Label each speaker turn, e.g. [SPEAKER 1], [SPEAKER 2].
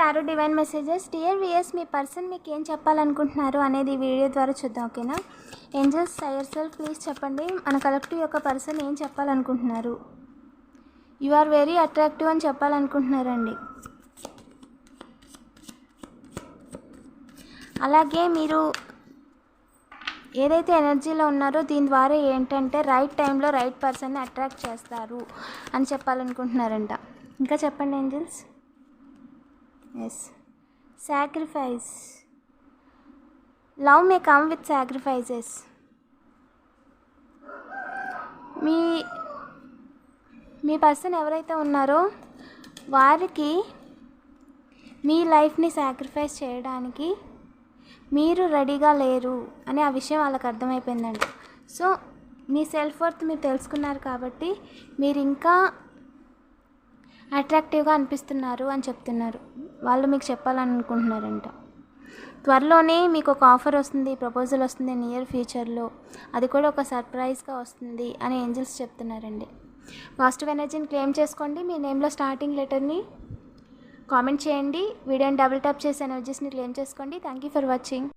[SPEAKER 1] Tarot divine messages. Dear viewers, మీ person మీకు ఏం చెప్పాలనుకుంటున్నారు అనేది వీడియో ద్వారా చూద్దాం. ఓకేనా? ఏంజల్స్, హైయర్ సెల్ఫ్ ప్లీజ్ చెప్పండి, మన కలెక్టివ్ యొక్క పర్సన్ ఏం చెప్పాలనుకుంటున్నారు. యు ఆర్ వెరీ అట్రాక్టివ్ అని చెప్పాలనుకుంటున్నారండి. అలాగే మీరు ఏదైతే ఎనర్జీలో ఉన్నారో దీని ద్వారా ఏంటంటే రైట్ టైంలో రైట్ పర్సన్ని అట్రాక్ట్ చేస్తారు అని చెప్పాలనుకుంటున్నారంట. ఇంకా చెప్పండి angels. Yes, sacrifice. Love may come with sacrifices. మీ పర్సన్ ఎవరైతే ఉన్నారో వారికి మీ లైఫ్ని సాక్రిఫైస్ చేయడానికి మీరు రెడీగా లేరు అని ఆ విషయం వాళ్ళకి అర్థమైపోయిందండి. సో మీ సెల్ఫ్ వర్త్ మీరు తెలుసుకున్నారు కాబట్టి మీరు ఇంకా అట్రాక్టివ్గా అనిపిస్తున్నారు అని చెప్తున్నారు. వాళ్ళు మీకు చెప్పాలనుకుంటున్నారంట. త్వరలోనే మీకు ఒక ఆఫర్ వస్తుంది, ప్రపోజల్ వస్తుంది నియర్ ఫ్యూచర్లో. అది కూడా ఒక సర్ప్రైజ్గా వస్తుంది అని ఏంజల్స్ చెప్తున్నారండి. పాజిటివ్ ఎనర్జీని క్లెయిమ్ చేసుకోండి. మీ నేమ్లో స్టార్టింగ్ లెటర్ని కామెంట్ చేయండి. వీడియోని డబుల్ ట్యాప్ చేసి ఎనర్జీస్ని క్లెయిమ్ చేసుకోండి. Thank you for watching.